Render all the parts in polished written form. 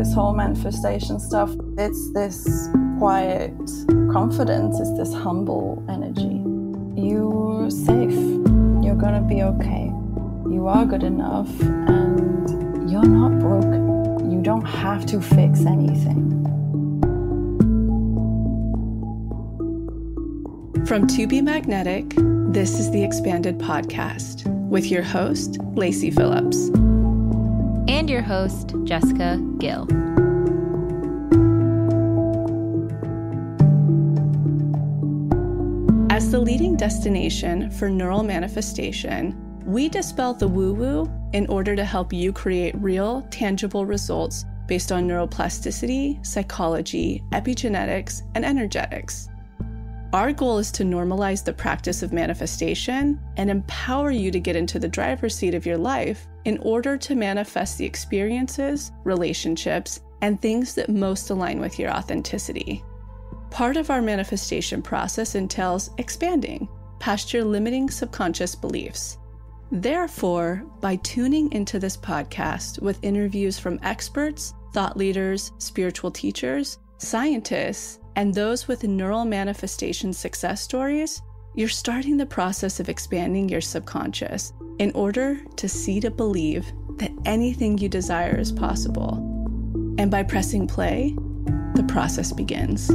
this whole manifestation stuff, it's this quiet confidence, it's this humble energy. You're safe. You're gonna be okay. You are good enough, and you're not broken. You don't have to fix anything. From To Be Magnetic, this is the Expanded Podcast with your host, Lacy Phillips. And your host, Jessica Gill. As the leading destination for neural manifestation, we dispel the woo-woo in order to help you create real, tangible results based on neuroplasticity, psychology, epigenetics, and energetics. Our goal is to normalize the practice of manifestation and empower you to get into the driver's seat of your life in order to manifest the experiences, relationships, and things that most align with your authenticity. Part of our manifestation process entails expanding past your limiting subconscious beliefs. Therefore, by tuning into this podcast with interviews from experts, thought leaders, spiritual teachers, scientists, and those with neural manifestation success stories, you're starting the process of expanding your subconscious in order to see to believe that anything you desire is possible. And by pressing play, the process begins.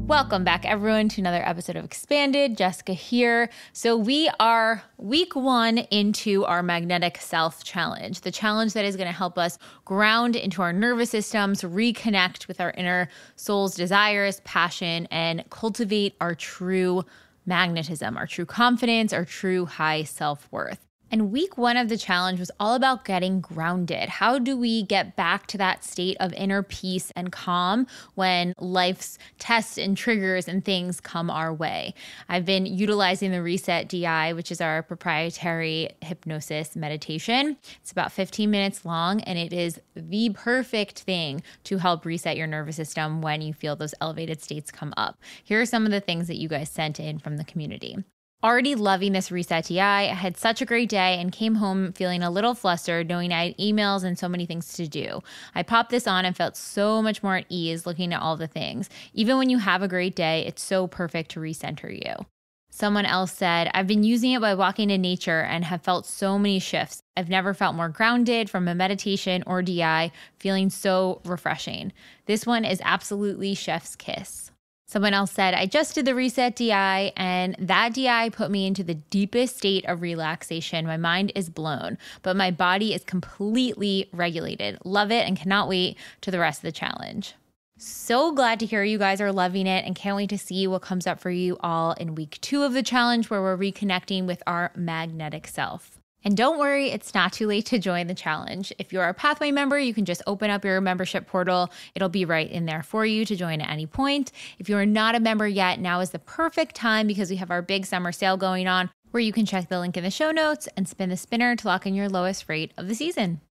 Welcome back, everyone, to another episode of Expanded. Jessica here. So we are week 1 into our Magnetic Self Challenge, the challenge that is going to help us ground into our nervous systems, reconnect with our inner soul's desires, passion, and cultivate our true magnetism, our true confidence, our true high self-worth. And week 1 of the challenge was all about getting grounded. How do we get back to that state of inner peace and calm when life's tests and triggers and things come our way? I've been utilizing the Reset DI, which is our proprietary hypnosis meditation. It's about 15 minutes long, and it is the perfect thing to help reset your nervous system when you feel those elevated states come up. Here are some of the things that you guys sent in from the community. Already loving this Reset DI. I had such a great day and came home feeling a little flustered, knowing I had emails and so many things to do. I popped this on and felt so much more at ease looking at all the things. Even when you have a great day, it's so perfect to recenter you. Someone else said, I've been using it while walking in nature and have felt so many shifts. I've never felt more grounded from a meditation or DI, feeling so refreshing. This one is absolutely chef's kiss. Someone else said, I just did the Reset DI, and that DI put me into the deepest state of relaxation. My mind is blown, but my body is completely regulated. Love it and cannot wait to the rest of the challenge. So glad to hear you guys are loving it and can't wait to see what comes up for you all in week 2 of the challenge, where we're reconnecting with our magnetic self. And don't worry, it's not too late to join the challenge. If you're a Pathway member, you can just open up your membership portal. It'll be right in there for you to join at any point. If you're not a member yet, now is the perfect time because we have our big summer sale going on, where you can check the link in the show notes and spin the spinner to lock in your lowest rate of the season.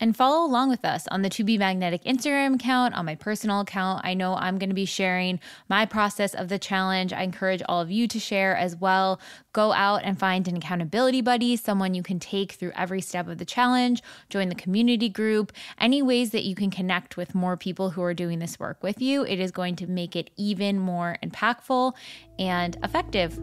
And follow along with us on the To Be Magnetic Instagram account, on my personal account. I know I'm going to be sharing my process of the challenge. I encourage all of you to share as well. Go out and find an accountability buddy, someone you can take through every step of the challenge. Join the community group. Any ways that you can connect with more people who are doing this work with you, it is going to make it even more impactful and effective.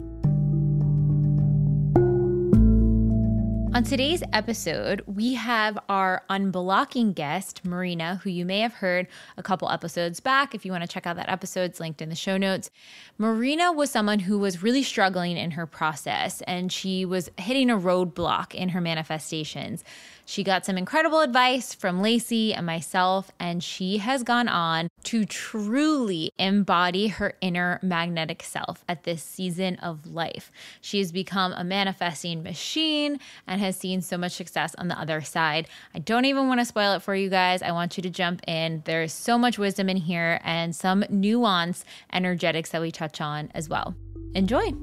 On today's episode, we have our unblocking guest, Marina, who you may have heard a couple episodes back. If you want to check out that episode, it's linked in the show notes. Marina was someone who was really struggling in her process, and she was hitting a roadblock in her manifestations. She got some incredible advice from Lacy and myself, and she has gone on to truly embody her inner magnetic self at this season of life. She has become a manifesting machine and has seen so much success on the other side. I don't even want to spoil it for you guys. I want you to jump in. There's so much wisdom in here and some nuance energetics that we touch on as well. Enjoy.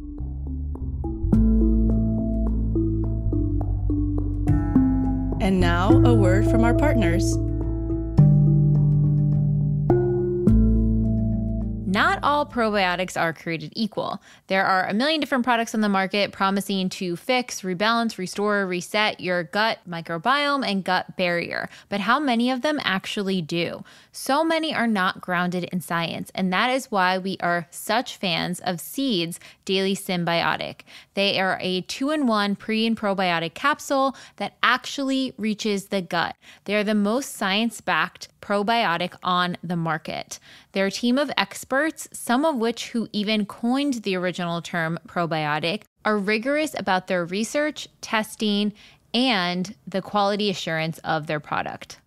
And now, a word from our partners. Not all probiotics are created equal. There are a million different products on the market promising to fix, rebalance, restore, reset your gut microbiome and gut barrier. But how many of them actually do? So many are not grounded in science, and that is why we are such fans of Seed's Daily Symbiotic. They are a 2-in-1 pre and probiotic capsule that actually reaches the gut. They are the most science-backed probiotic on the market. They're a team of experts, some of which who even coined the original term probiotic, are rigorous about their research, testing, and the quality assurance of their product.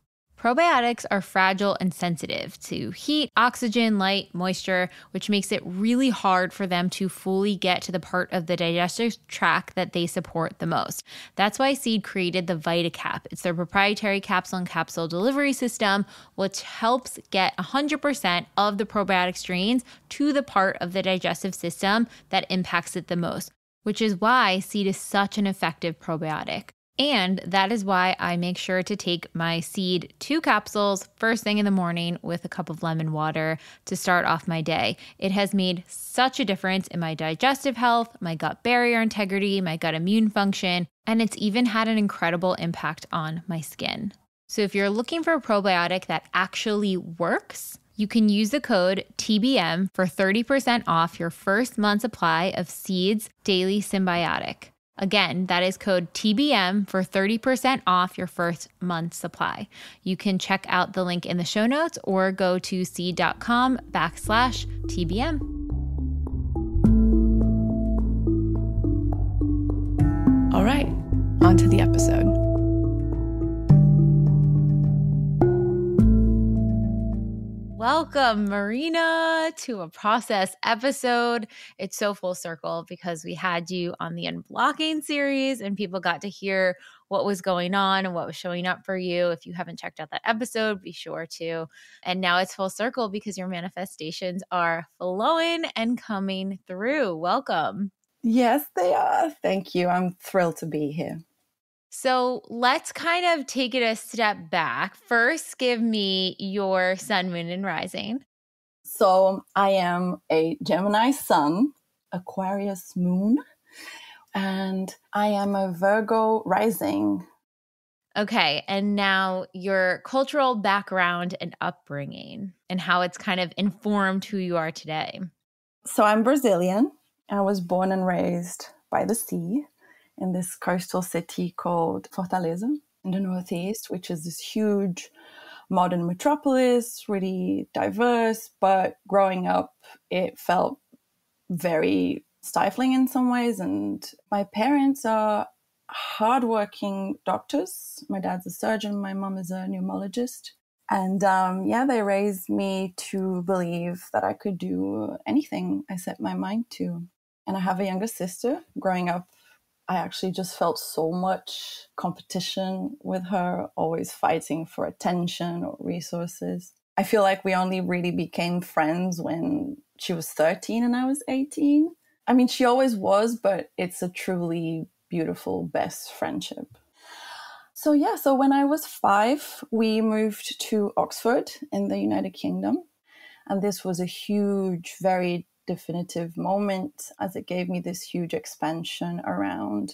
Probiotics are fragile and sensitive to heat, oxygen, light, moisture, which makes it really hard for them to fully get to the part of the digestive tract that they support the most. That's why Seed created the VitaCap. It's their proprietary capsule and capsule delivery system, which helps get 100% of the probiotic strains to the part of the digestive system that impacts it the most, which is why Seed is such an effective probiotic. And that is why I make sure to take my Seed 2 capsules first thing in the morning with a cup of lemon water to start off my day. It has made such a difference in my digestive health, my gut barrier integrity, my gut immune function, and it's even had an incredible impact on my skin. So if you're looking for a probiotic that actually works, you can use the code TBM for 30% off your first month supply of Seed's Daily Symbiotic. Again, that is code TBM for 30% off your first month supply. You can check out the link in the show notes or go to seed.com/TBM. All right, on to the episode. Welcome, Marina, to a process episode. It's so full circle because we had you on the Unblocking series and people got to hear what was going on and what was showing up for you. If you haven't checked out that episode, be sure to. And now it's full circle because your manifestations are flowing and coming through. Welcome. Yes, they are. Thank you. I'm thrilled to be here. So let's kind of take it a step back. First, give me your sun, moon, and rising. So I am a Gemini sun, Aquarius moon, and I am a Virgo rising. Okay, and now your cultural background and upbringing and how it's kind of informed who you are today. So I'm Brazilian. I was born and raised by the sea in this coastal city called Fortaleza in the Northeast, which is this huge modern metropolis, really diverse. But growing up, it felt very stifling in some ways. And my parents are hardworking doctors. My dad's a surgeon. My mom is a pneumologist. And they raised me to believe that I could do anything I set my mind to. And I have a younger sister. Growing up, I actually just felt so much competition with her, always fighting for attention or resources. I feel like we only really became friends when she was 13 and I was 18. I mean, she always was, but it's a truly beautiful, best friendship. So when I was 5, we moved to Oxford in the United Kingdom. And this was a huge, very definitive moment as it gave me this huge expansion around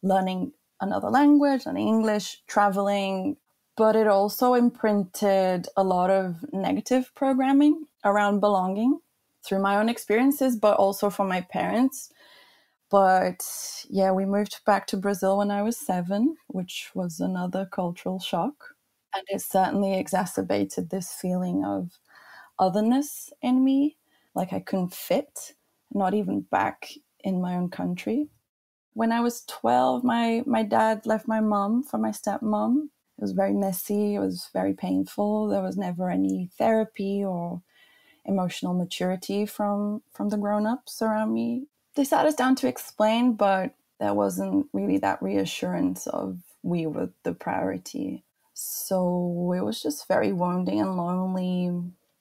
learning another language, learning English, traveling. But it also imprinted a lot of negative programming around belonging through my own experiences, but also from my parents. But yeah, we moved back to Brazil when I was 7, which was another cultural shock. And it certainly exacerbated this feeling of otherness in me, like I couldn't fit, not even back in my own country. When I was 12, my dad left my mom for my stepmom. It was very messy. It was very painful. There was never any therapy or emotional maturity from the grown-ups around me. They sat us down to explain, but there wasn't really that reassurance of we were the priority. So it was just very wounding and lonely,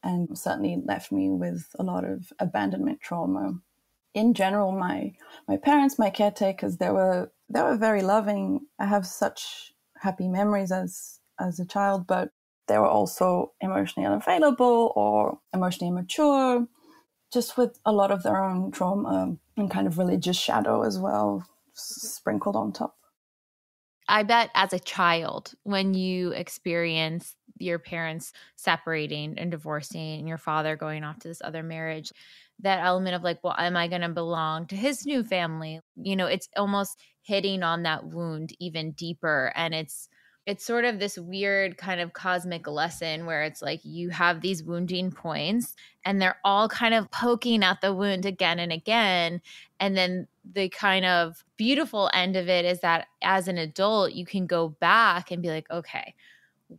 and certainly left me with a lot of abandonment trauma. In general, my parents, my caretakers, they were very loving. I have such happy memories as a child, but they were also emotionally unavailable or emotionally immature, just with a lot of their own trauma and kind of religious shadow as well, sprinkled on top. I bet as a child, when you experience your parents separating and divorcing and your father going off to this other marriage, that element of like, well, am I going to belong to his new family? You know, it's almost hitting on that wound even deeper. And it's sort of this weird kind of cosmic lesson where it's like you have these wounding points and they're all kind of poking at the wound again and again. And then the kind of beautiful end of it is that as an adult, you can go back and be like, okay,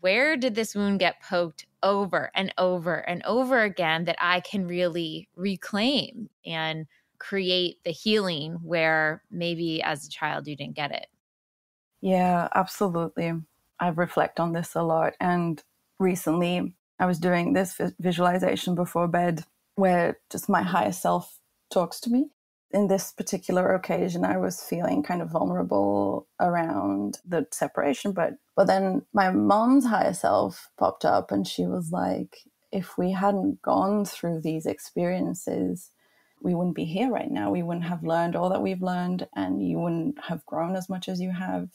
where did this wound get poked over and over and over again that I can really reclaim and create the healing where maybe as a child you didn't get it? Yeah, absolutely. I reflect on this a lot. And recently I was doing this visualization before bed where just my higher self talks to me. In this particular occasion, I was feeling kind of vulnerable around the separation, but then my mom's higher self popped up and she was like, if we hadn't gone through these experiences, we wouldn't be here right now. We wouldn't have learned all that we've learned, and you wouldn't have grown as much as you have.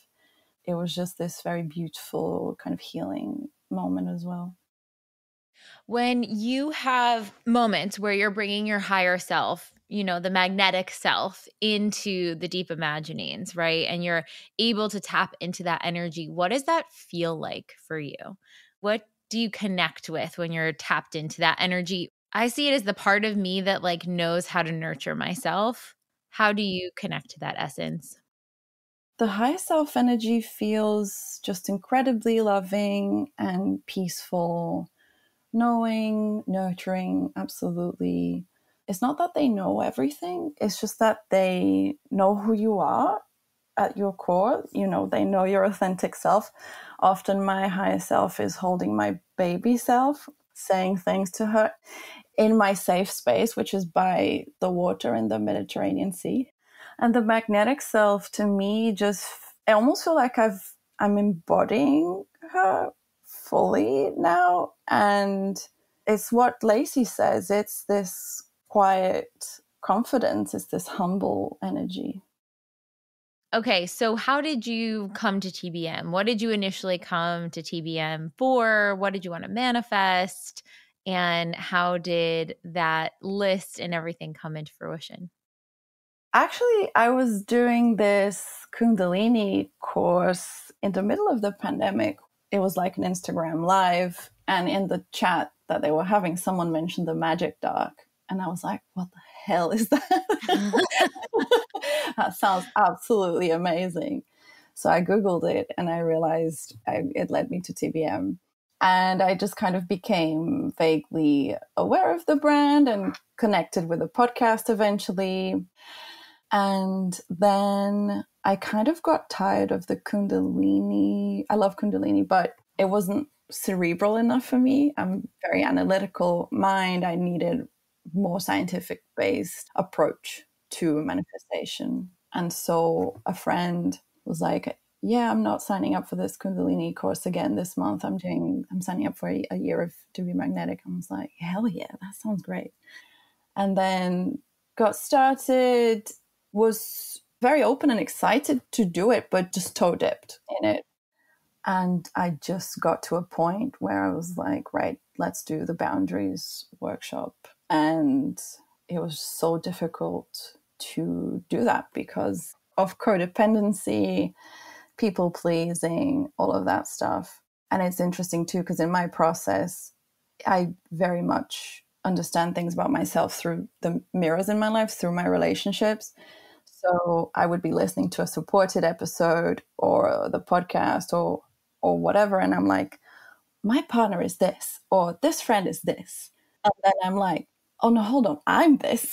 It was just this very beautiful kind of healing moment as well. When you have moments where you're bringing your higher self, you know, the magnetic self into the deep imaginings, right? And you're able to tap into that energy, what does that feel like for you? What do you connect with when you're tapped into that energy? I see it as the part of me that like knows how to nurture myself. How do you connect to that essence? The higher self energy feels just incredibly loving and peaceful, knowing, nurturing, absolutely. It's not that they know everything, it's just that they know who you are at your core. You know, they know your authentic self. Often my higher self is holding my baby self, saying things to her in my safe space, which is by the water in the Mediterranean Sea. And the magnetic self, to me, just, I almost feel like I'm embodying her fully now. And it's what Lacy says, it's this quiet confidence, it's this humble energy. Okay, so how did you come to TBM? What did you initially come to TBM for? What did you want to manifest? And how did that list and everything come into fruition? Actually, I was doing this Kundalini course in the middle of the pandemic. It was like an Instagram live. And in the chat that they were having, someone mentioned the magic dark. And I was like, what the hell is that? That sounds absolutely amazing. So I Googled it and I realized it led me to TBM. And I just kind of became vaguely aware of the brand and connected with the podcast eventually. And then I kind of got tired of the Kundalini. I love Kundalini, but it wasn't cerebral enough for me. I'm very analytical mind. I needed more scientific based approach to manifestation. And so a friend was like, yeah, I'm not signing up for this Kundalini course again this month. I'm signing up for a year of To Be Magnetic. I was like, hell yeah, that sounds great. And then got started, was very open and excited to do it, but just toe dipped in it. And I just got to a point where I was like, right, let's do the boundaries workshop. And it was so difficult to do that because of codependency, people pleasing, all of that stuff. And it's interesting too, because in my process, I very much understand things about myself through the mirrors in my life, through my relationships. So I would be listening to a supported episode or the podcast or whatever, and I'm like, my partner is this, or this friend is this. And then I'm like, oh no, hold on, I'm this.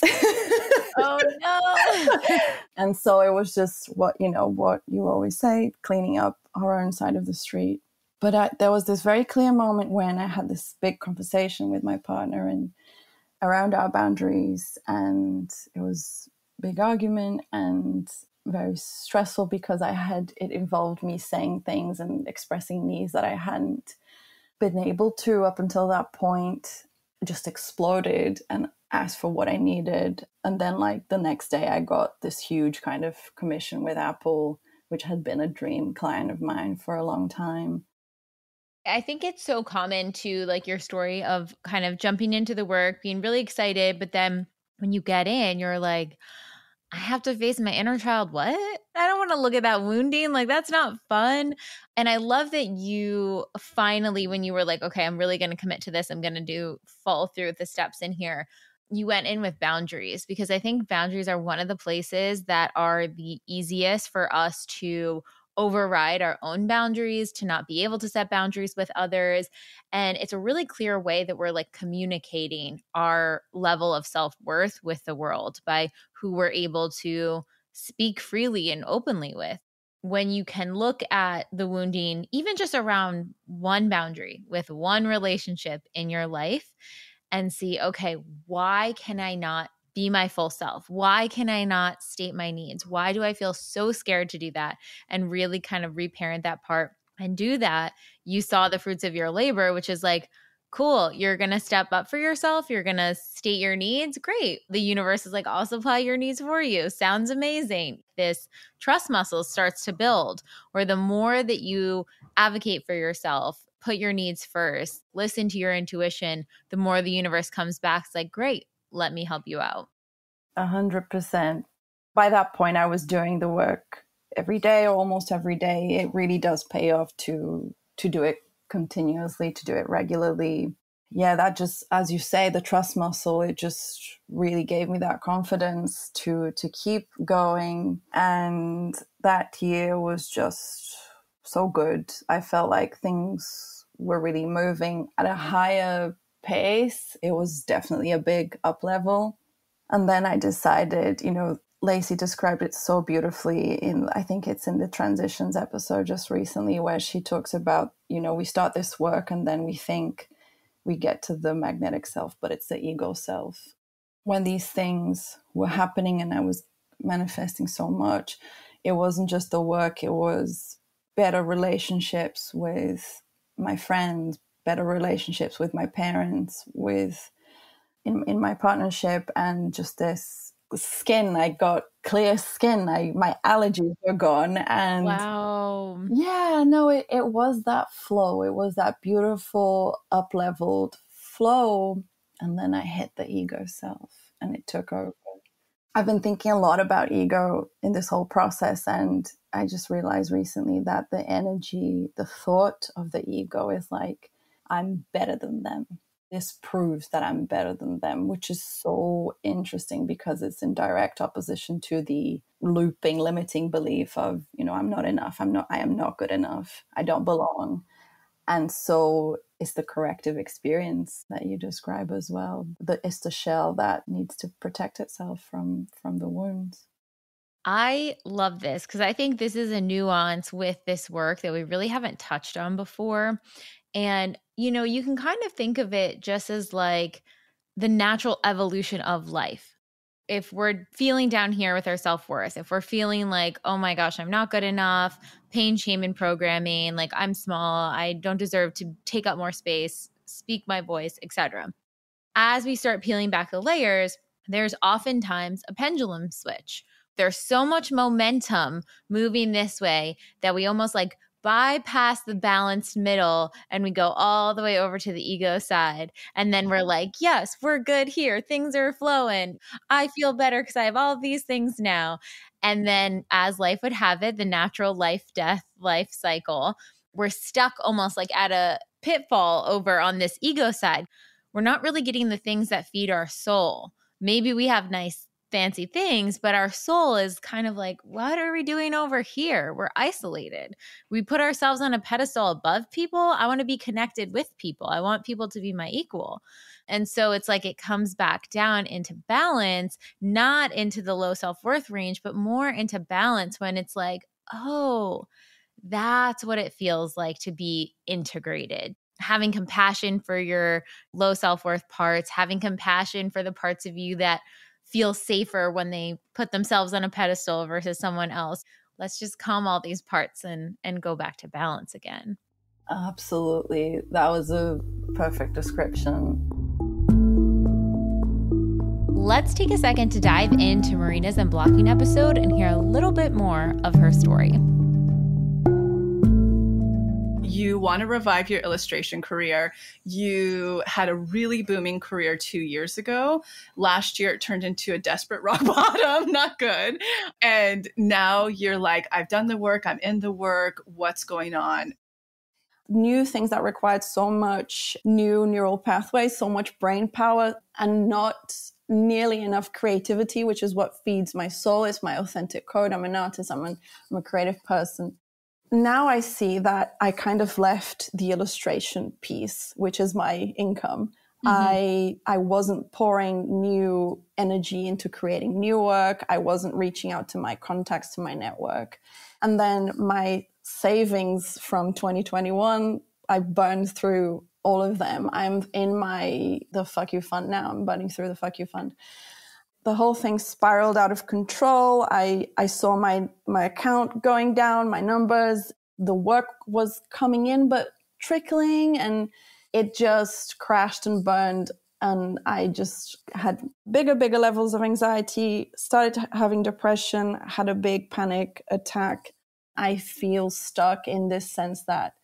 Oh no. And so it was just what you always say, cleaning up our own side of the street. But there was this very clear moment when I had this big conversation with my partner and around our boundaries, and it was a big argument and very stressful because it involved me saying things and expressing needs that I hadn't been able to up until that point. It just exploded, and asked for what I needed. And then like the next day I got this huge kind of commission with Apple, which had been a dream client of mine for a long time. I think it's so common to like your story of kind of jumping into the work, being really excited, but then when you get in, you're like, I have to face my inner child. What? I don't want to look at that wounding. Like, that's not fun. And I love that you finally, when you were like, okay, I'm really going to commit to this, I'm going to follow through with the steps in here, you went in with boundaries, because I think boundaries are one of the places that are the easiest for us to override our own boundaries, to not be able to set boundaries with others. And it's a really clear way that we're like communicating our level of self-worth with the world by who we're able to speak freely and openly with. When you can look at the wounding, even just around one boundary with one relationship in your life, and see, okay, why can I not be my full self? Why can I not state my needs? Why do I feel so scared to do that? And really kind of reparent that part and do that. You saw the fruits of your labor, which is like, cool, you're going to step up for yourself. You're going to state your needs. Great. The universe is like, I'll supply your needs for you. Sounds amazing. This trust muscle starts to build, where the more that you advocate for yourself, put your needs first, listen to your intuition, the more the universe comes back. It's like, great, let me help you out. 100%. By that point, I was doing the work every day or almost every day. It really does pay off to do it continuously, to do it regularly. Yeah, that just, as you say, the trust muscle, it just really gave me that confidence to keep going. And that year was just so good. I felt like things were really moving at a higher pace. It was definitely a big up level. And then I decided, Lacy described it so beautifully I think it's in the transitions episode just recently, where she talks about, we start this work and then we think we get to the magnetic self, but it's the ego self. When these things were happening and I was manifesting so much, it wasn't just the work, it was better relationships with my friends, better relationships with my parents, in my partnership, and just this skin. I got clear skin. My allergies were gone. And wow. Yeah, no, it was that flow. It was that beautiful up-leveled flow. And then I hit the ego self and it took over. I've been thinking a lot about ego in this whole process, and I just realized recently that the energy, the thought of the ego is like, I'm better than them. This proves that I'm better than them, which is so interesting because it's in direct opposition to the looping, limiting belief of, I'm not enough. I am not good enough. I don't belong. And so it's the corrective experience that you describe as well. It's the shell that needs to protect itself from the wounds. I love this because I think this is a nuance with this work that we really haven't touched on before. And, you can kind of think of it just as like the natural evolution of life. If we're feeling down here with our self-worth, if we're feeling like, oh my gosh, I'm not good enough, pain, shame, and programming, like I'm small, I don't deserve to take up more space, speak my voice, etc. As we start peeling back the layers, there's oftentimes a pendulum switch. There's so much momentum moving this way that we almost like bypass the balanced middle and we go all the way over to the ego side. And then we're like, yes, we're good here. Things are flowing. I feel better because I have all these things now. And then, as life would have it, the natural life cycle, we're stuck almost like at a pitfall over on this ego side. We're not really getting the things that feed our soul. Maybe we have nice fancy things, but our soul is kind of like, what are we doing over here? We're isolated. We put ourselves on a pedestal above people. I want to be connected with people. I want people to be my equal. And so it's like it comes back down into balance, not into the low self-worth range, but more into balance when it's like, oh, that's what it feels like to be integrated. Having compassion for your low self-worth parts, having compassion for the parts of you that feel safer when they put themselves on a pedestal versus someone else. Let's just calm all these parts and go back to balance again. Absolutely. That was a perfect description. let's take a second to dive into Marina's Unblocking episode and hear a little bit more of her story. You want to revive your illustration career. You had a really booming career 2 years ago. Last year, it turned into a desperate rock bottom, not good. And now you're like, I've done the work, I'm in the work, what's going on? New things that required so much new neural pathways, so much brain power, and not nearly enough creativity, which is what feeds my soul. It's my authentic code. I'm an artist. I'm a creative person. Now I see that I kind of left the illustration piece, which is my income. I wasn't pouring new energy into creating new work. I wasn't reaching out to my contacts, to my network. And then my savings from 2021, I burned through all of them. I'm in the fuck you fund now. I'm burning through the fuck you fund. The whole thing spiraled out of control. I saw my account going down, my numbers, the work was coming in, but trickling, and it just crashed and burned. And I just had bigger levels of anxiety, started having depression, had a big panic attack. I feel stuck in this sense that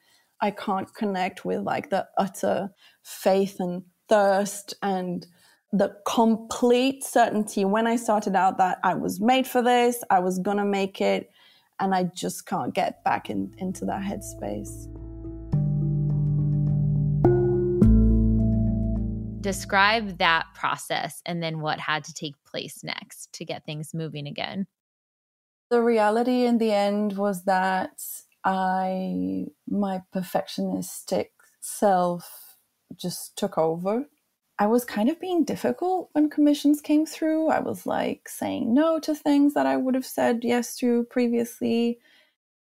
I can't connect with like the utter faith and thirst and the complete certainty when I started out that I was made for this, I was going to make it, and I just can't get back into that headspace. Describe that process and then what had to take place next to get things moving again. The reality in the end was that my perfectionistic self just took over. I was kind of being difficult when commissions came through. I was like saying no to things that I would have said yes to previously.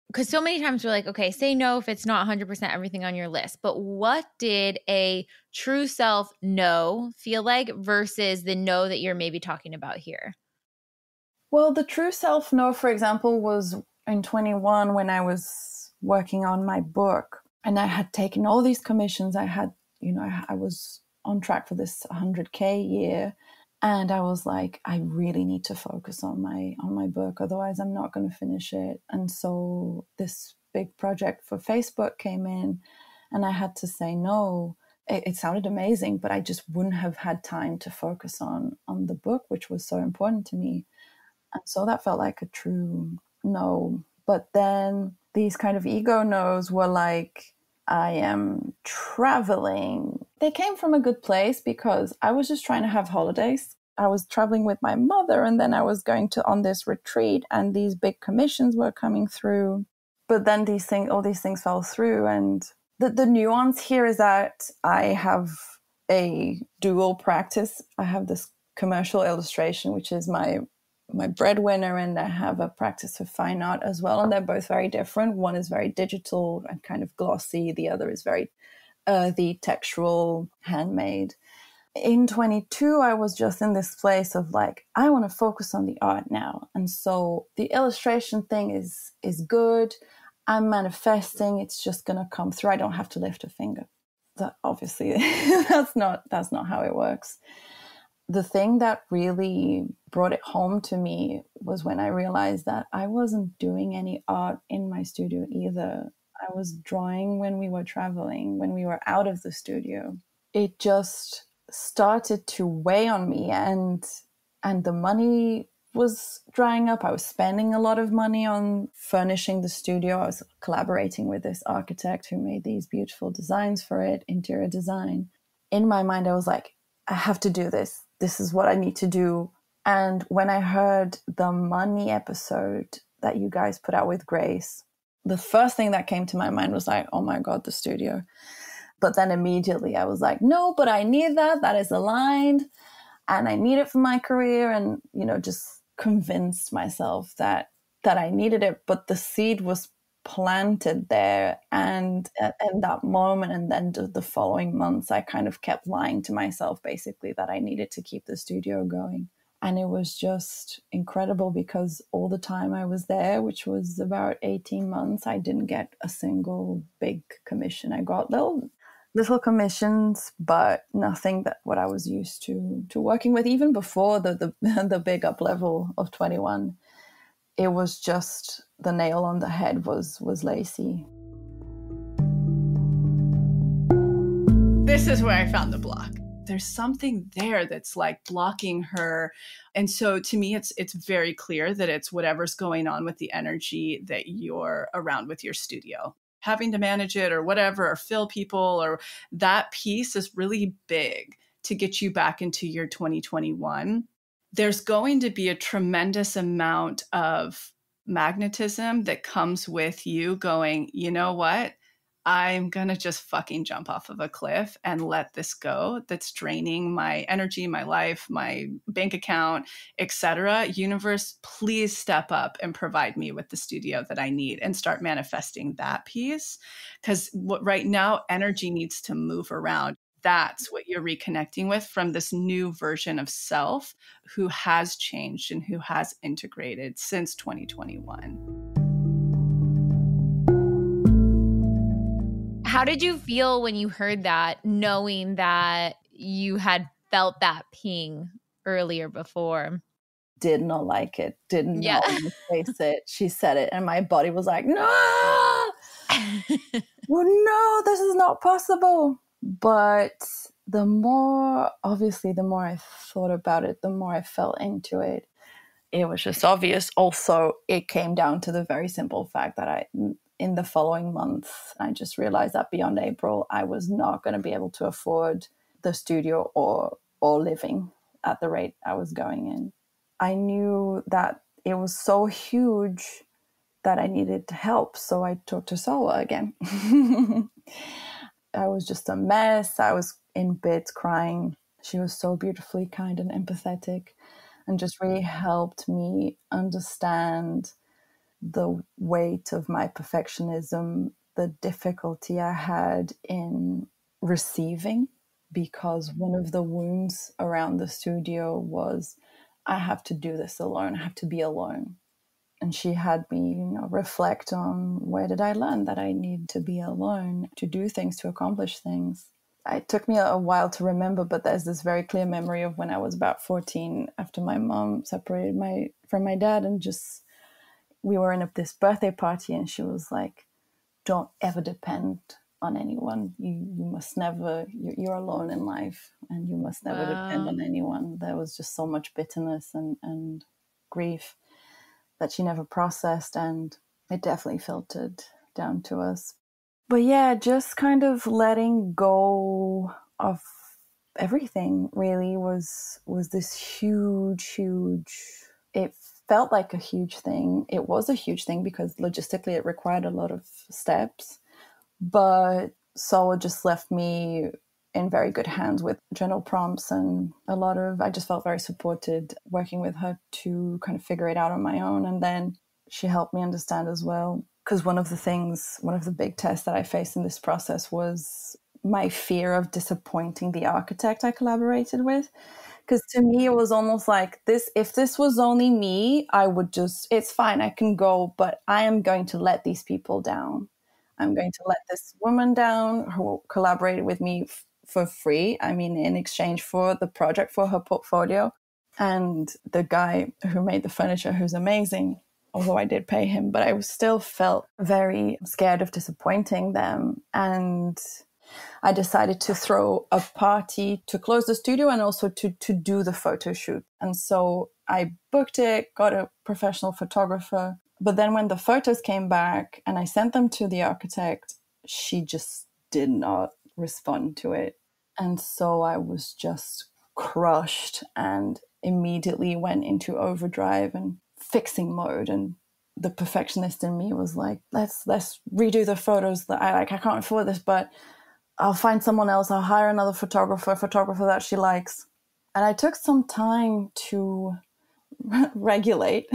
Because so many times we're like, okay, say no if it's not 100% everything on your list. But what did a true self no feel like versus the no that you're maybe talking about here? Well, the true self no, for example, was in 21 when I was working on my book and I had taken all these commissions. I was on track for this 100K year. And I was like, I really need to focus on my book. Otherwise, I'm not going to finish it. And so this big project for Facebook came in and I had to say no. It sounded amazing, but I just wouldn't have had time to focus on the book, which was so important to me. And so that felt like a true no. But then these kind of ego no's were like, I am traveling. They came from a good place because I was just trying to have holidays. I was traveling with my mother and then I was going on this retreat and these big commissions were coming through. But then all these things fell through. And the nuance here is that I have a dual practice. I have this commercial illustration, which is my breadwinner, and I have a practice of fine art as well. And they're both very different. One is very digital and kind of glossy. The other is very earthy, textural, handmade. In 22, I was just in this place of like, I want to focus on the art now. And so the illustration thing is good. I'm manifesting. It's just going to come through. I don't have to lift a finger. That obviously, that's not how it works. The thing that really brought it home to me was when I realized that I wasn't doing any art in my studio either. I was drawing when we were traveling, when we were out of the studio. It just started to weigh on me, and the money was drying up. I was spending a lot of money on furnishing the studio. I was collaborating with this architect who made these beautiful designs for it, interior design. In my mind, I was like, I have to do this. This is what I need to do. And when I heard the money episode that you guys put out with Grace, the first thing that came to my mind was like, oh my God, the studio. But then immediately I was like, no, but I need that. That is aligned and I need it for my career. And, just convinced myself that I needed it. But the seed was planted there. And at that moment, and then the following months, I kind of kept lying to myself, basically, that I needed to keep the studio going. And it was just incredible because all the time I was there, which was about 18 months, I didn't get a single big commission. I got little commissions, but nothing that what I was used to working with. Even before the the big Uplevel of 21, it was just the nail on the head was Lacy. This is where I found the block. There's something there that's like blocking her. And so to me, it's very clear that it's whatever's going on with the energy that you're around with your studio. Having to manage it or whatever, or fill people, or that piece is really big to get you back into your 2021. There's going to be a tremendous amount of magnetism that comes with you going, you know what? I'm going to just fucking jump off of a cliff and let this go. That's draining my energy, my life, my bank account, etc. Universe, please step up and provide me with the studio that I need and start manifesting that piece. Because right now, energy needs to move around. That's what you're reconnecting with from this new version of self who has changed and who has integrated since 2021. How did you feel when you heard that, knowing that you had felt that ping earlier before? Did not like it, did Yeah. not want to face it. She said it, and my body was like, no, well, no, this is not possible. But the more I thought about it, the more I fell into it. It was just obvious. Also, it came down to the very simple fact that in the following month, I just realized that beyond April, I was not going to be able to afford the studio or living at the rate I was going in. I knew that it was so huge that I needed help. So I talked to Solwa again. I was just a mess. I was in bits crying. She was so beautifully kind and empathetic and just really helped me understand the weight of my perfectionism, the difficulty I had in receiving, because one of the wounds around the studio was I have to do this alone. I have to be alone. And she had me, reflect on where did I learn that I need to be alone to do things, to accomplish things. It took me a while to remember, but there's this very clear memory of when I was about 14, after my mom separated from my dad, and just we were in this birthday party, and she was like, "Don't ever depend on anyone. You must never. You're alone in life, and you must never depend on anyone." There was just so much bitterness and grief that she never processed, and it definitely filtered down to us. But yeah, just kind of letting go of everything really was this huge, it felt like a huge thing. It was a huge thing because logistically it required a lot of steps, but Sola just left me in very good hands with journal prompts and I just felt very supported working with her to kind of figure it out on my own. And then she helped me understand as well, because one of the big tests that I faced in this process was my fear of disappointing the architect I collaborated with. Because to me, it was almost like this, if this was only me, I would just, it's fine, I can go, but I am going to let these people down. I'm going to let this woman down who collaborated with me for free. I mean, in exchange for the project, for her portfolio. And the guy who made the furniture, who's amazing, although I did pay him, but I still felt very scared of disappointing them. And I decided to throw a party to close the studio and also to do the photo shoot. And so I booked it, got a professional photographer. But then when the photos came back and I sent them to the architect, she just did not respond to it. And so I was just crushed and immediately went into overdrive and fixing mode. And the perfectionist in me was like, let's redo the photos. I can't afford this, but I'll find someone else. I'll hire another photographer that she likes. And I took some time to regulate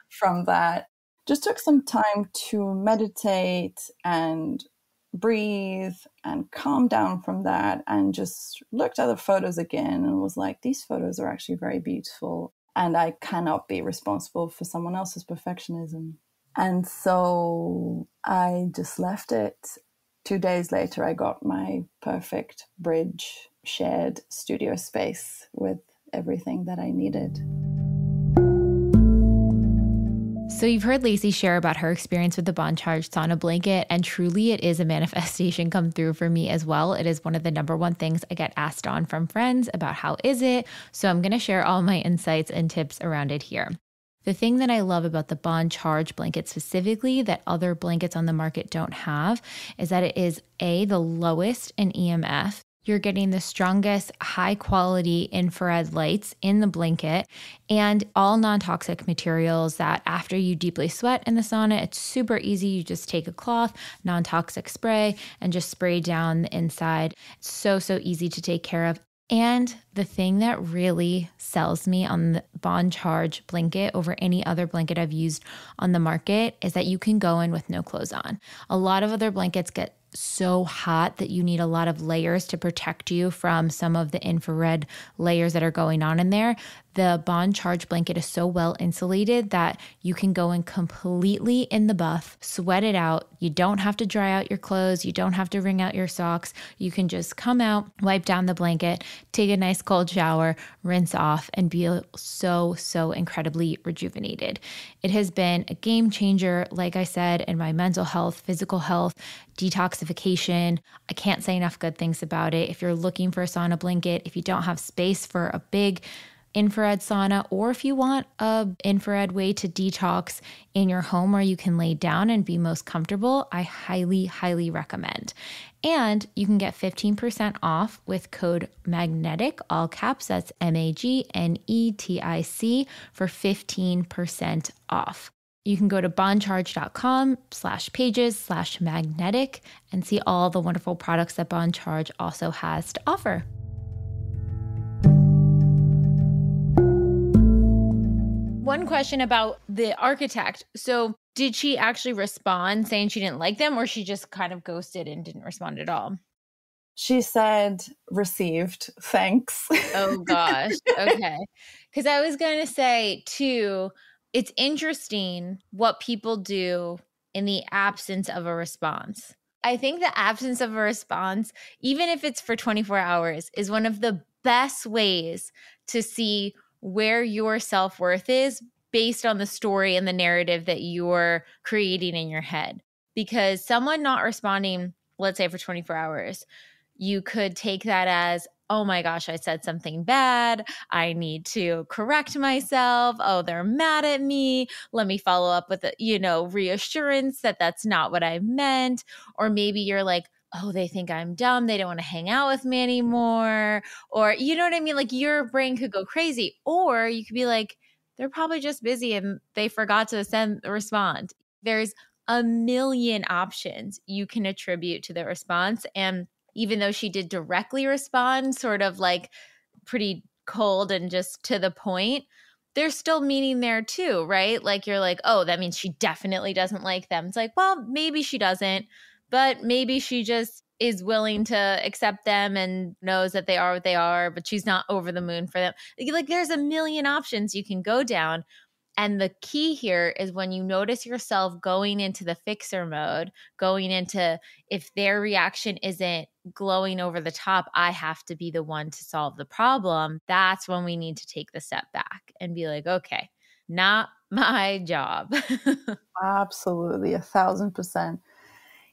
from that. Just took some time to meditate and breathe and calm down from that, and just looked at the photos again and was like, these photos are actually very beautiful, and I cannot be responsible for someone else's perfectionism. And so I just left it. 2 days later, I got my perfect bridge shared studio space with everything that I needed. So you've heard Lacy share about her experience with the Bond Charge sauna blanket, and truly it is a manifestation come through for me as well. It is one of the number one things I get asked on from friends about how is it. So I'm going to share all my insights and tips around it here. The thing that I love about the Bond Charge blanket specifically that other blankets on the market don't have is that it is the lowest in EMF. You're getting the strongest high quality infrared lights in the blanket and all non-toxic materials that after you deeply sweat in the sauna, it's super easy. You just take a cloth, non-toxic spray, and just spray down the inside. It's so easy to take care of. And the thing that really sells me on the Bond Charge blanket over any other blanket I've used on the market is that you can go in with no clothes on. A lot of other blankets get so hot that you need a lot of layers to protect you from some of the infrared layers that are going on in there. The Bond Charge blanket is so well insulated that you can go in completely in the buff, sweat it out. You don't have to dry out your clothes. You don't have to wring out your socks. You can just come out, wipe down the blanket, take a nice cold shower, rinse off, and be so incredibly rejuvenated. It has been a game changer, like I said, in my mental health, physical health, detoxification. I can't say enough good things about it. If you're looking for a sauna blanket, if you don't have space for a big infrared sauna, or if you want a infrared way to detox in your home where you can lay down and be most comfortable, I highly recommend. And you can get 15% off with code MAGNETIC, all caps, that's MAGNETIC, for 15% off. You can go to bondcharge.com/pages/magnetic and see all the wonderful products that Bond Charge also has to offer. One question about the architect. So did she actually respond saying she didn't like them, or she just kind of ghosted and didn't respond at all? She said, received, thanks. Oh gosh. Okay. Because I was going to say too, it's interesting what people do in the absence of a response. I think the absence of a response, even if it's for 24 hours, is one of the best ways to see where your self-worth is based on the story and the narrative that you're creating in your head. Because someone not responding, let's say for 24 hours, you could take that as, oh my gosh, I said something bad. I need to correct myself. Oh, they're mad at me. Let me follow up with, reassurance that that's not what I meant. Or maybe you're like, oh, they think I'm dumb. They don't want to hang out with me anymore. Or, you know what I mean? Like your brain could go crazy. Or you could be like, they're probably just busy and they forgot to respond. There's a million options you can attribute to the response. And even though she did directly respond, sort of like pretty cold and just to the point, there's still meaning there too, right? Like you're like, oh, that means she definitely doesn't like them. It's like, well, maybe she doesn't, but maybe she just is willing to accept them and knows that they are what they are, but she's not over the moon for them. Like there's a million options you can go down. And the key here is when you notice yourself going into the fixer mode, going into if their reaction isn't glowing over the top, I have to be the one to solve the problem. That's when we need to take the step back and be like, okay, not my job. Absolutely, 1,000%.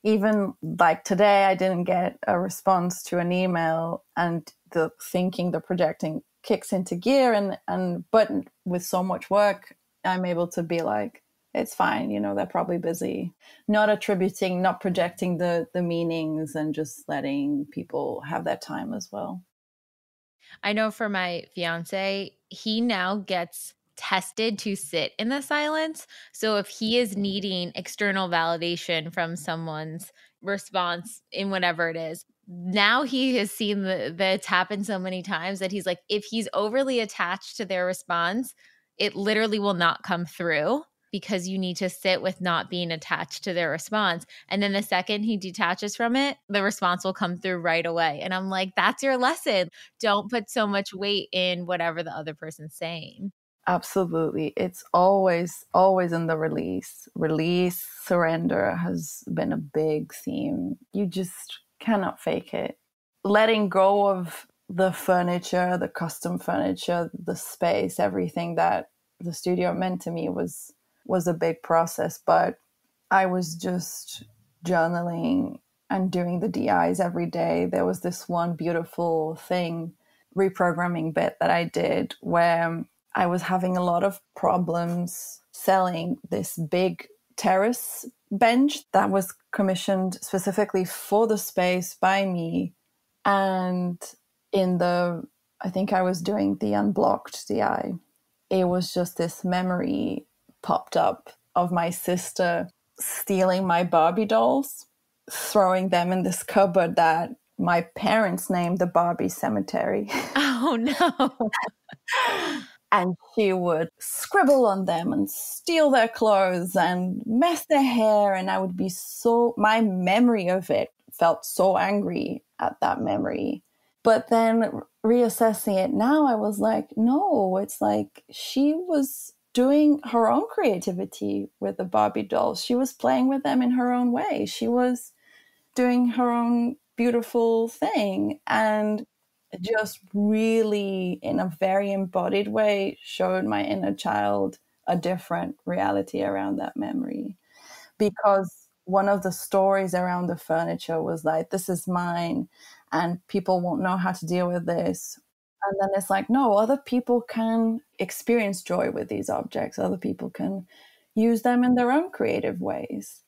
Even like today, I didn't get a response to an email, and the projecting kicks into gear. But with so much work, I'm able to be like, it's fine, they're probably busy. Not projecting the meanings, and just letting people have their time as well. I know for my fiance, he now gets tested to sit in the silence. So if he is needing external validation from someone's response in whatever it is, now he has seen that it's happened so many times that he's like, if he's overly attached to their response, it literally will not come through, because you need to sit with not being attached to their response. And then the second he detaches from it, the response will come through right away. And I'm like, that's your lesson. Don't put so much weight in whatever the other person's saying. Absolutely. It's always in the release. Release, surrender has been a big theme. You just cannot fake it. Letting go of the furniture, the custom furniture, the space, everything that the studio meant to me was a big process. But I was just journaling and doing the DIs every day. There was this one beautiful thing, reprogramming bit that I did where I was having a lot of problems selling this big terrace bench that was commissioned specifically for the space by me. And I think I was doing the unblocked DI. It was just this memory popped up of my sister stealing my Barbie dolls, throwing them in this cupboard that my parents named the Barbie cemetery. Oh, no. And she would scribble on them and steal their clothes and mess their hair. And I would be my memory of it felt so angry at that memory. But then reassessing it now, I was like, no, it's like she was doing her own creativity with the Barbie dolls. She was playing with them in her own way. She was doing her own beautiful thing. And just really, in a very embodied way, showed my inner child a different reality around that memory. Because one of the stories around the furniture was like, this is mine and people won't know how to deal with this. And then it's like, no, other people can experience joy with these objects. Other people can use them in their own creative ways.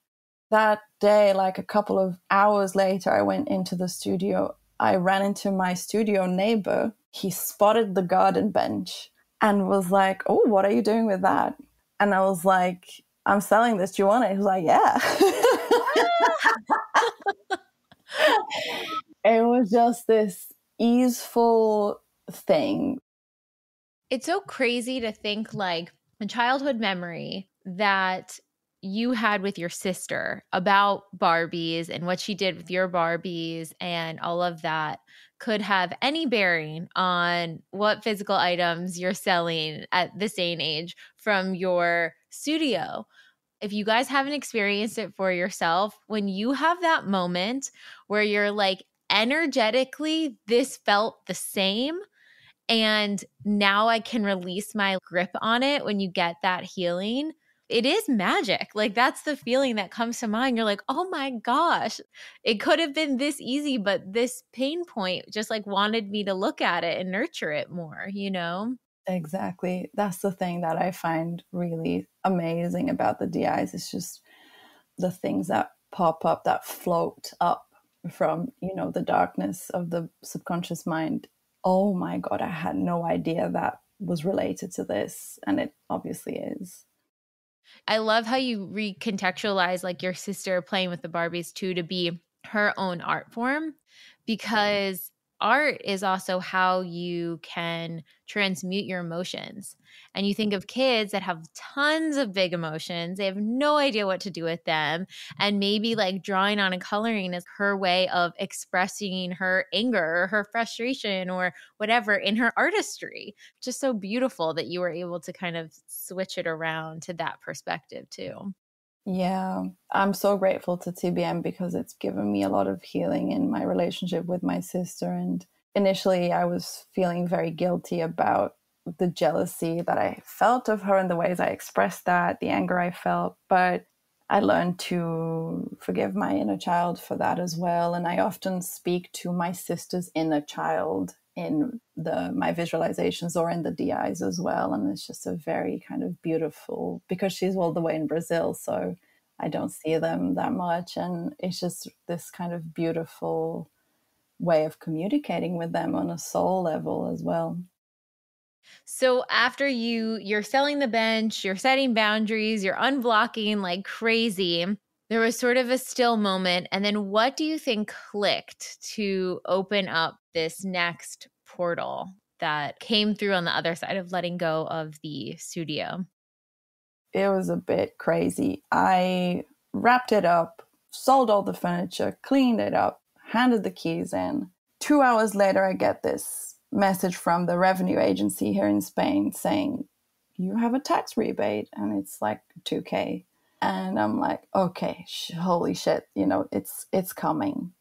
That day, like a couple of hours later, I went into the studio. I ran into my studio neighbor. He spotted the garden bench and was like, oh, what are you doing with that? And I was like, I'm selling this. Do you want it? He was like, yeah. It was just this easeful thing. It's so crazy to think like a childhood memory that you had with your sister about Barbies and what she did with your Barbies and all of that could have any bearing on what physical items you're selling at this day and age from your studio. If you guys haven't experienced it for yourself, when you have that moment where you're like, energetically, this felt the same, and now I can release my grip on it, when you get that healing, it is magic. Like, that's the feeling that comes to mind. You're like, oh my gosh, it could have been this easy, but this pain point just like wanted me to look at it and nurture it more, you know? Exactly. That's the thing that I find really amazing about the DIs. It's just the things that pop up, that float up from, the darkness of the subconscious mind. Oh my God, I had no idea that was related to this. And it obviously is. I love how you recontextualize like your sister playing with the Barbies too, to be her own art form, because art is also how you can transmute your emotions. And you think of kids that have tons of big emotions, they have no idea what to do with them. And maybe like drawing on and coloring is her way of expressing her anger or her frustration or whatever in her artistry. Just so beautiful that you were able to kind of switch it around to that perspective too. Yeah, I'm so grateful to TBM because it's given me a lot of healing in my relationship with my sister. And initially, I was feeling very guilty about the jealousy that I felt of her and the ways I expressed that, the anger I felt. But I learned to forgive my inner child for that as well. And I often speak to my sister's inner child in my visualizations or in the DIs as well. And it's just a very kind of beautiful, because she's all the way in Brazil, so I don't see them that much. And it's just this kind of beautiful way of communicating with them on a soul level as well. So after you're selling the bench, you're setting boundaries, you're unblocking like crazy, there was sort of a still moment. And then what do you think clicked to open up this next portal that came through on the other side of letting go of the studio? It was a bit crazy. I wrapped it up, sold all the furniture, cleaned it up, handed the keys in. 2 hours later, I get this message from the revenue agency here in Spain saying, you have a tax rebate and it's like 2K. And I'm like, okay, holy shit, it's coming.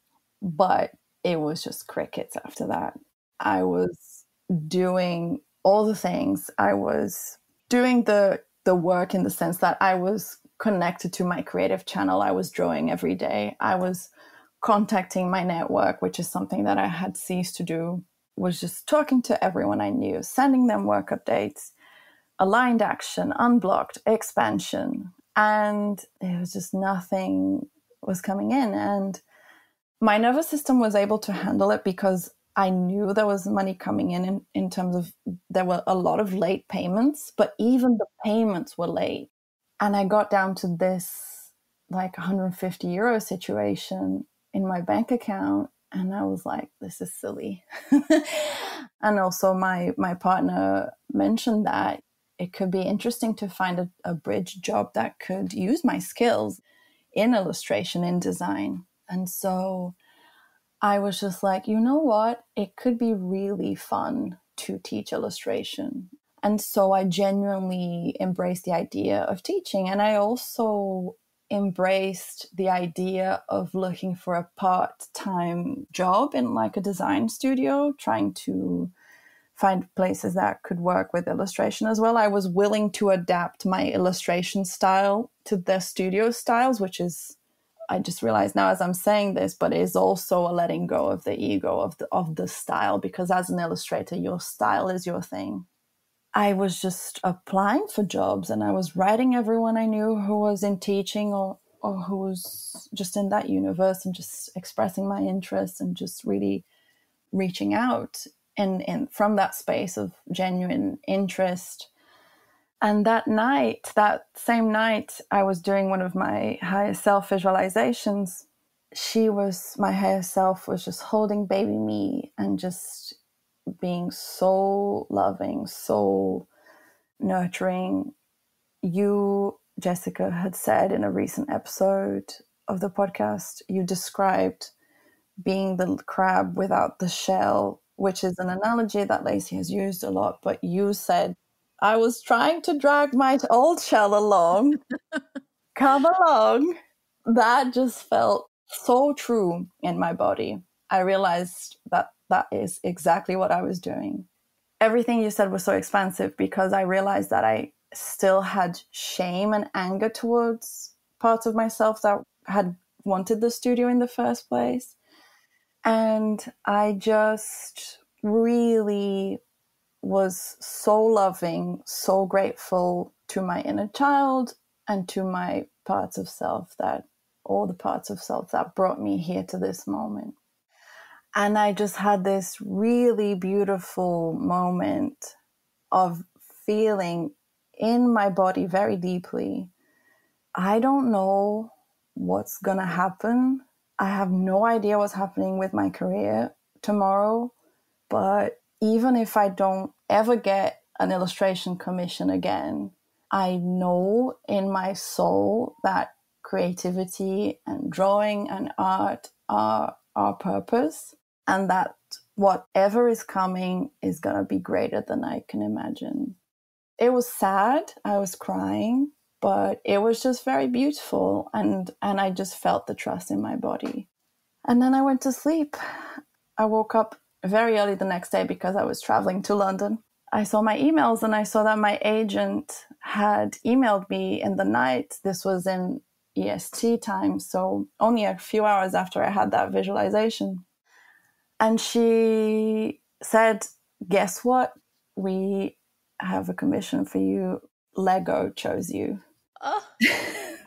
But it was just crickets after that. I was doing all the things. I was doing the work in the sense that I was connected to my creative channel. I was drawing every day. I was contacting my network, which is something that I had ceased to do, was just talking to everyone I knew, sending them work updates, aligned action, unblocked, expansion. And it was just nothing was coming in. And my nervous system was able to handle it because I knew there was money coming in terms of there were a lot of late payments, but even the payments were late. And I got down to this like 150 euro situation in my bank account. And I was like, this is silly. And also my partner mentioned that it could be interesting to find a bridge job that could use my skills in illustration, in design. And so I was just like, you know what? It could be really fun to teach illustration. And so I genuinely embraced the idea of teaching. And I also embraced the idea of looking for a part-time job in like a design studio, trying to find places that could work with illustration as well. I was willing to adapt my illustration style to their studio styles, which is, I just realized now as I'm saying this, but it is also a letting go of the ego of the style, because as an illustrator, your style is your thing. I was just applying for jobs and I was writing everyone I knew who was in teaching or who was just in that universe and just expressing my interest and just really reaching out and from that space of genuine interest. And that same night, I was doing one of my higher self visualizations. My higher self was just holding baby me and just being so loving, so nurturing. You, Jessica, had said in a recent episode of the podcast, you described being the crab without the shell, which is an analogy that Lacy has used a lot. But you said, I was trying to drag my old shell along. Come along. That just felt so true in my body. I realized that is exactly what I was doing. Everything you said was so expansive because I realized that I still had shame and anger towards parts of myself that had wanted the studio in the first place. And I just really was so loving, so grateful to my inner child and to my parts of self, all the parts of self that brought me here to this moment. And I just had this really beautiful moment of feeling in my body very deeply, I don't know what's going to happen. I have no idea what's happening with my career tomorrow. But even if I don't ever get an illustration commission again, I know in my soul that creativity and drawing and art are our purpose, and that whatever is coming is going to be greater than I can imagine. It was sad. I was crying, but it was just very beautiful. And I just felt the trust in my body. And then I went to sleep. I woke up very early the next day because I was traveling to London. I saw my emails and I saw that my agent had emailed me in the night. This was in EST time, so only a few hours after I had that visualization. And she said, guess what? We have a commission for you. Lego chose you. Oh,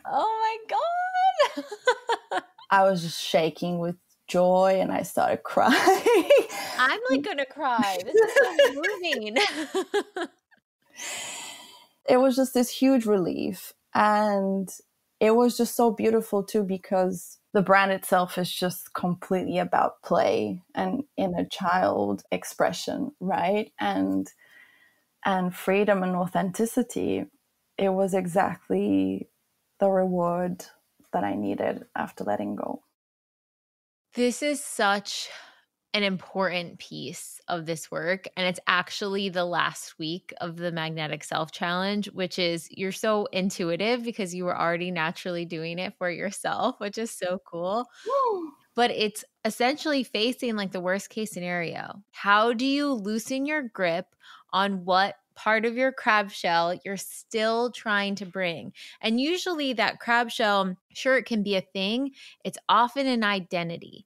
oh my God. I was just shaking with joy and I started crying. I'm like going to cry. This is so moving. It was just this huge relief. And it was just so beautiful too, because the brand itself is just completely about play and inner child expression, right? And freedom and authenticity. It was exactly the reward that I needed after letting go. This is such an important piece of this work. And it's actually the last week of the Magnetic Self Challenge, which is you're so intuitive because you were already naturally doing it for yourself, which is so cool. But it's essentially facing like the worst case scenario. How do you loosen your grip on what part of your crab shell you're still trying to bring? And usually that crab shell, sure, it can be a thing. It's often an identity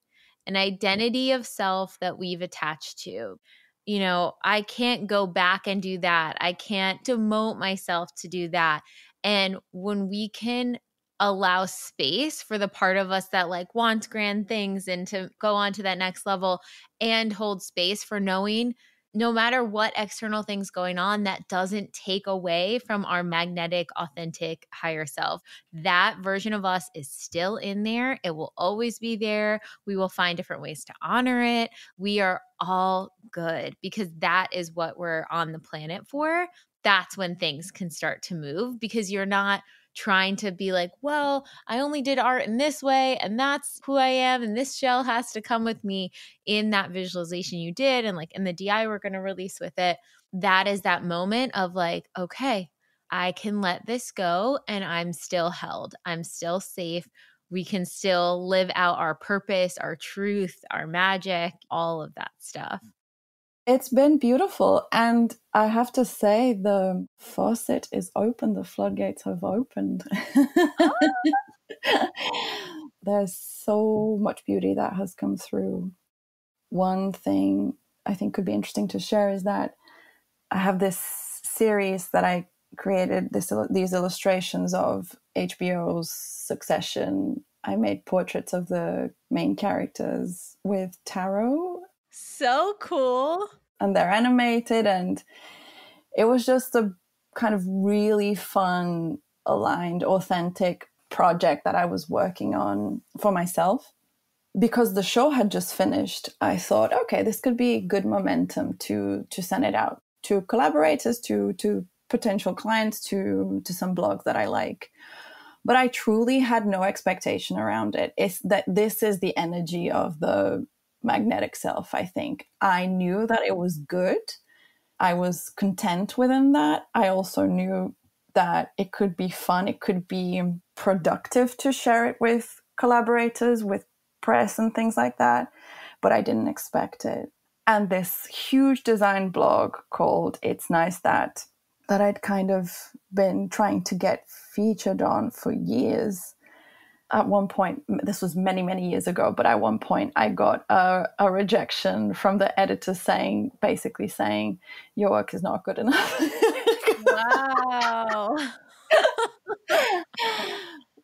of self that we've attached to. You know, I can't go back and do that. I can't demote myself to do that. And when we can allow space for the part of us that like wants grand things and to go on to that next level, and hold space for knowing no matter what external things going on, that doesn't take away from our magnetic, authentic higher self. That version of us is still in there. It will always be there. We will find different ways to honor it. We are all good because that is what we're on the planet for. That's when things can start to move, because you're not trying to be like, well, I only did art in this way and that's who I am and this shell has to come with me. In that visualization you did and like in the DI we're going to release with it, that is that moment of like, okay, I can let this go and I'm still held. I'm still safe. We can still live out our purpose, our truth, our magic, all of that stuff. It's been beautiful. And I have to say, the faucet is open. The floodgates have opened. There's so much beauty that has come through. One thing I think could be interesting to share is that I have this series that I created, these illustrations of HBO's Succession. I made portraits of the main characters with tarot. So cool. And they're animated, and it was just a kind of really fun, aligned, authentic project that I was working on for myself. Because the show had just finished, I thought, okay, this could be good momentum to send it out to collaborators, to potential clients, to some blogs that I like. But I truly had no expectation around it. It's that this is the energy of the magnetic self, I think. I knew that it was good. I was content within that. I also knew that it could be fun. It could be productive to share it with collaborators, with press and things like that. But I didn't expect it. And this huge design blog called It's Nice That I'd kind of been trying to get featured on for years. At one point, this was many, many years ago, but at one point I got a rejection from the editor basically saying, your work is not good enough. Wow.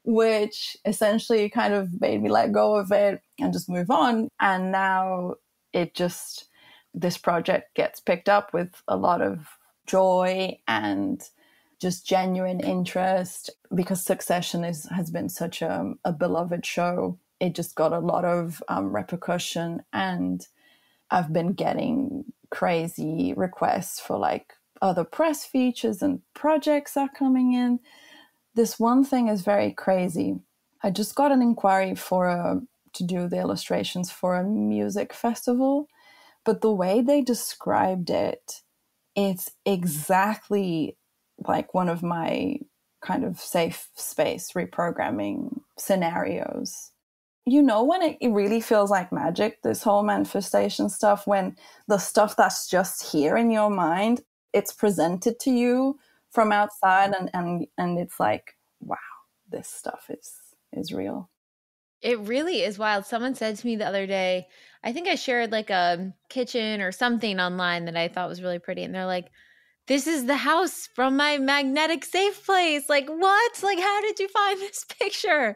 Which essentially kind of made me let go of it and just move on. And now this project gets picked up with a lot of joy and just genuine interest, because Succession has been such a beloved show. It just got a lot of repercussion, and I've been getting crazy requests for like other press features and projects are coming in. This one thing is very crazy. I just got an inquiry to do the illustrations for a music festival, but the way they described it, it's exactly like one of my kind of safe space reprogramming scenarios. You know, when it really feels like magic, this whole manifestation stuff, when the stuff that's just here in your mind, it's presented to you from outside and it's like, wow, this stuff is real. It really is wild. Someone said to me the other day, I think I shared like a kitchen or something online that I thought was really pretty. And they're like, this is the house from my magnetic safe place. Like, what? Like, how did you find this picture?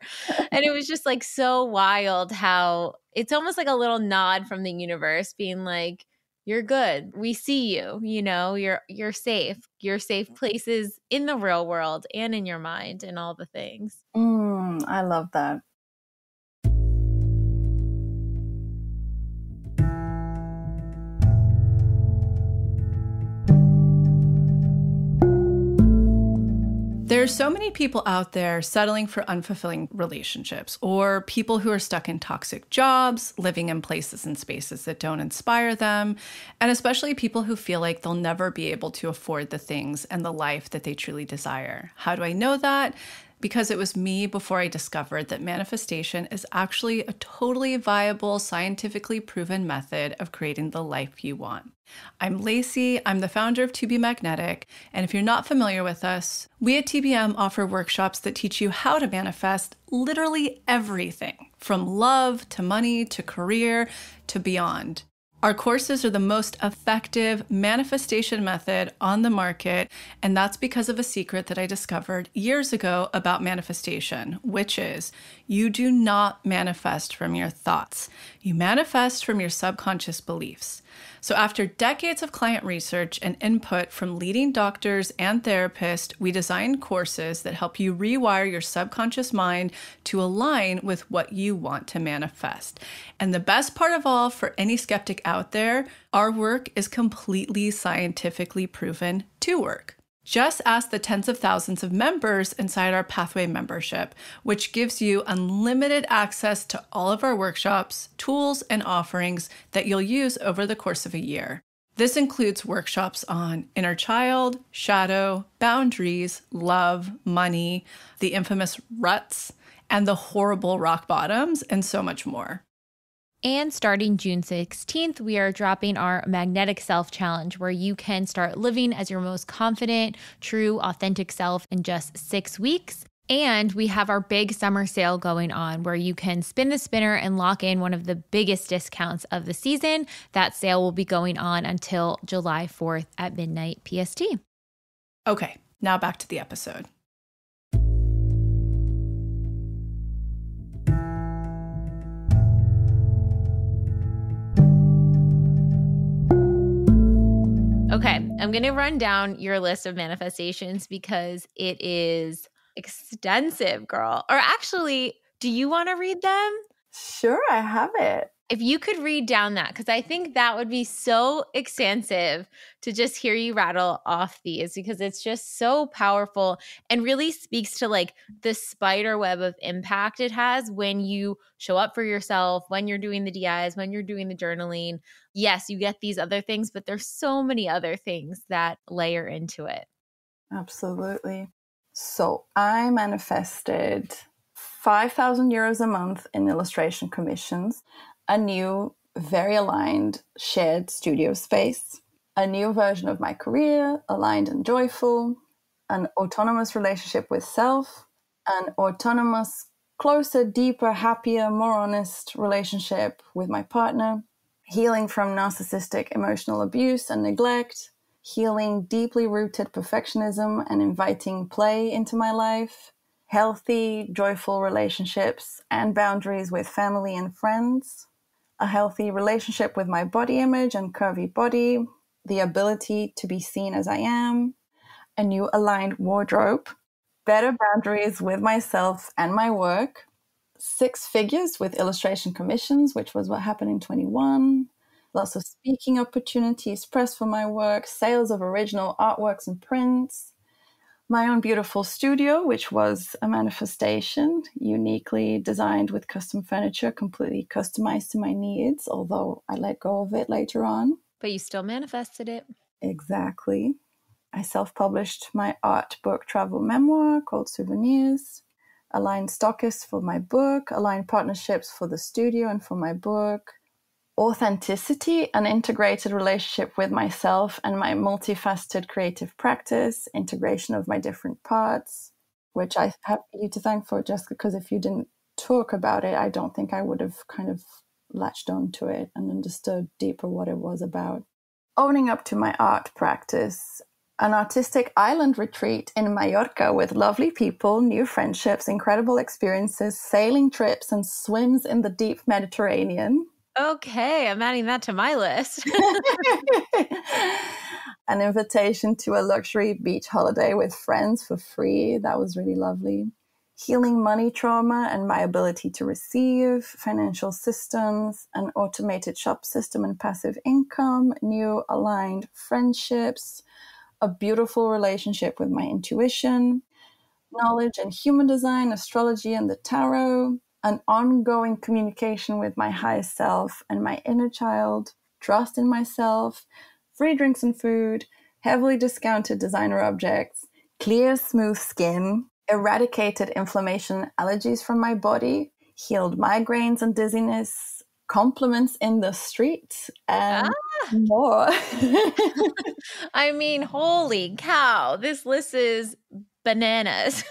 And it was just like so wild how it's almost like a little nod from the universe being like, you're good. We see you, you know, you're safe. You're safe places in the real world and in your mind and all the things. I love that. There's so many people out there settling for unfulfilling relationships, or people who are stuck in toxic jobs, living in places and spaces that don't inspire them, and especially people who feel like they'll never be able to afford the things and the life that they truly desire. How do I know that? Because it was me before I discovered that manifestation is actually a totally viable, scientifically proven method of creating the life you want. I'm Lacy, I'm the founder of To Be Magnetic, and if you're not familiar with us, we at TBM offer workshops that teach you how to manifest literally everything, from love to money to career to beyond. Our courses are the most effective manifestation method on the market, and that's because of a secret that I discovered years ago about manifestation, which is you do not manifest from your thoughts. You manifest from your subconscious beliefs. So after decades of client research and input from leading doctors and therapists, we designed courses that help you rewire your subconscious mind to align with what you want to manifest. And the best part of all, for any skeptic out there, our work is completely scientifically proven to work. Just ask the tens of thousands of members inside our Pathway membership, which gives you unlimited access to all of our workshops, tools, and offerings that you'll use over the course of a year. This includes workshops on inner child, shadow, boundaries, love, money, the infamous ruts, and the horrible rock bottoms, and so much more. And starting June 16th, we are dropping our Magnetic Self Challenge, where you can start living as your most confident, true, authentic self in just 6 weeks. And we have our big summer sale going on, where you can spin the spinner and lock in one of the biggest discounts of the season. That sale will be going on until July 4th at midnight PST. Okay, now back to the episode. Okay, I'm going to run down your list of manifestations because it is extensive, girl. Or actually, do you want to read them? Sure, I have it. If you could read down that, because I think that would be so expansive to just hear you rattle off these, because it's just so powerful and really speaks to like the spider web of impact it has when you show up for yourself, when you're doing the DIs, when you're doing the journaling. Yes, you get these other things, but there's so many other things that layer into it. Absolutely. So I manifested 5,000 euros a month in illustration commissions, a new, very aligned shared studio space, a new version of my career, aligned and joyful, an autonomous relationship with self, an autonomous, closer, deeper, happier, more honest relationship with my partner, healing from narcissistic emotional abuse and neglect, healing deeply rooted perfectionism and inviting play into my life, healthy, joyful relationships and boundaries with family and friends, a healthy relationship with my body image and curvy body, the ability to be seen as I am, a new aligned wardrobe, better boundaries with myself and my work, 6 figures with illustration commissions, which was what happened in 21, lots of speaking opportunities, press for my work, sales of original artworks and prints, my own beautiful studio, which was a manifestation, uniquely designed with custom furniture, completely customized to my needs, although I let go of it later on. But you still manifested it. Exactly. I self-published my art book travel memoir called Souvenirs, aligned stockists for my book, aligned partnerships for the studio and for my book, authenticity, an integrated relationship with myself and my multifaceted creative practice, integration of my different parts, which I have you to thank for, Jessica, because if you didn't talk about it, I don't think I would have kind of latched onto it and understood deeper what it was about. Owning up to my art practice, an artistic island retreat in Mallorca with lovely people, new friendships, incredible experiences, sailing trips, and swims in the deep Mediterranean. Okay, I'm adding that to my list. An invitation to a luxury beach holiday with friends for free. That was really lovely. Healing money trauma and my ability to receive, financial systems, an automated shop system and passive income, new aligned friendships, a beautiful relationship with my intuition, knowledge in human design, astrology, and the tarot, an ongoing communication with my highest self and my inner child, trust in myself, free drinks and food, heavily discounted designer objects, clear, smooth skin, eradicated inflammation and allergies from my body, healed migraines and dizziness, compliments in the street, and more. I mean, holy cow, this list is bananas.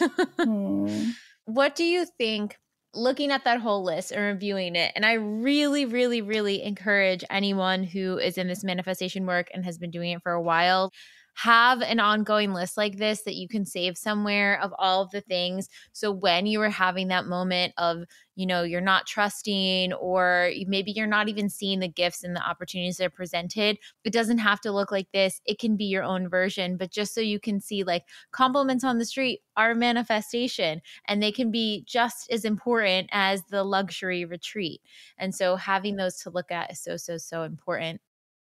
What do you think, looking at that whole list and reviewing it, and I really, really, really encourage anyone who is in this manifestation work and has been doing it for a while, have an ongoing list like this that you can save somewhere of all of the things. So when you are having that moment of, you know, you're not trusting, or maybe you're not even seeing the gifts and the opportunities that are presented, it doesn't have to look like this. It can be your own version, but just so you can see, like, compliments on the street are manifestation, and they can be just as important as the luxury retreat. And so having those to look at is so, so, so important.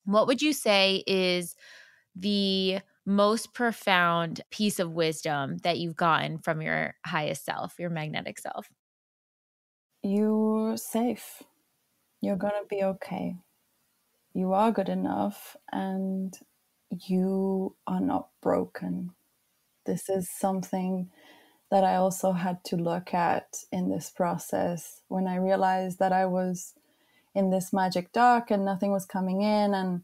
What would you say is the most profound piece of wisdom that you've gotten from your highest self, your magnetic self? You're safe. You're going to be okay. You are good enough, and you are not broken. This is something that I also had to look at in this process when I realized that I was in this magic dark and nothing was coming in, and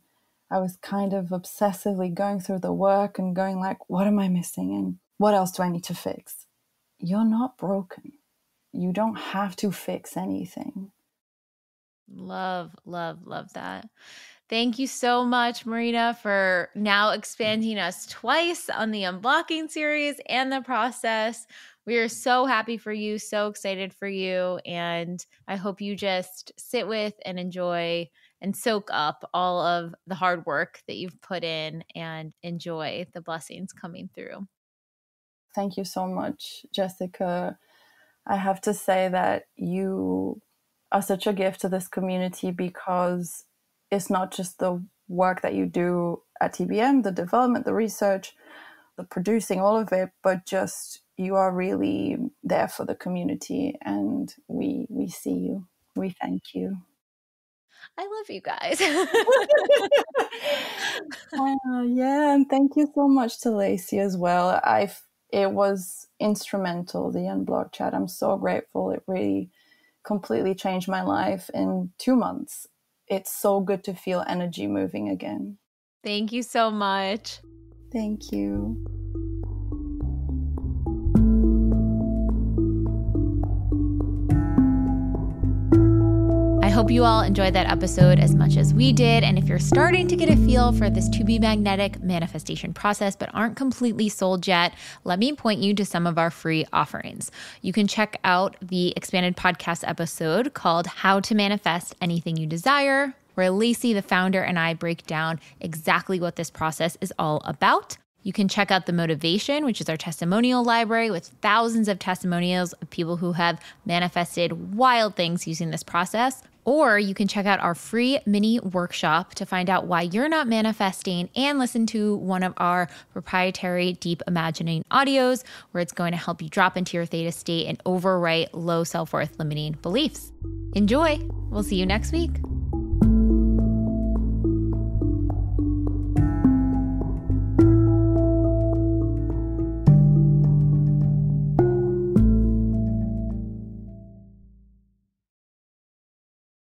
I was kind of obsessively going through the work and going like, what am I missing and what else do I need to fix? You're not broken. You don't have to fix anything. Love, love, love that. Thank you so much, Marina, for now expanding us twice on the Unblocking series and the process. We are so happy for you, so excited for you, and I hope you just sit with and enjoy and soak up all of the hard work that you've put in and enjoy the blessings coming through. Thank you so much, Jessica. I have to say that you are such a gift to this community, because it's not just the work that you do at TBM, the development, the research, the producing, all of it, but just you are really there for the community, and we see you. We thank you. I love you guys. Yeah, and thank you so much to Lacy as well. It was instrumental, the Unblocked chat. I'm so grateful. It really completely changed my life in 2 months. It's so good to feel energy moving again. Thank you so much. Thank you. I hope you all enjoyed that episode as much as we did. And if you're starting to get a feel for this to be magnetic manifestation process, but aren't completely sold yet, let me point you to some of our free offerings. You can check out the expanded podcast episode called How to Manifest Anything You Desire, where Lacy, the founder, and I break down exactly what this process is all about. You can check out the Motivation, which is our testimonial library with thousands of testimonials of people who have manifested wild things using this process. Or you can check out our free mini workshop to find out why you're not manifesting, and listen to one of our proprietary deep imagining audios, where it's going to help you drop into your theta state and overwrite low self-worth limiting beliefs. Enjoy. We'll see you next week.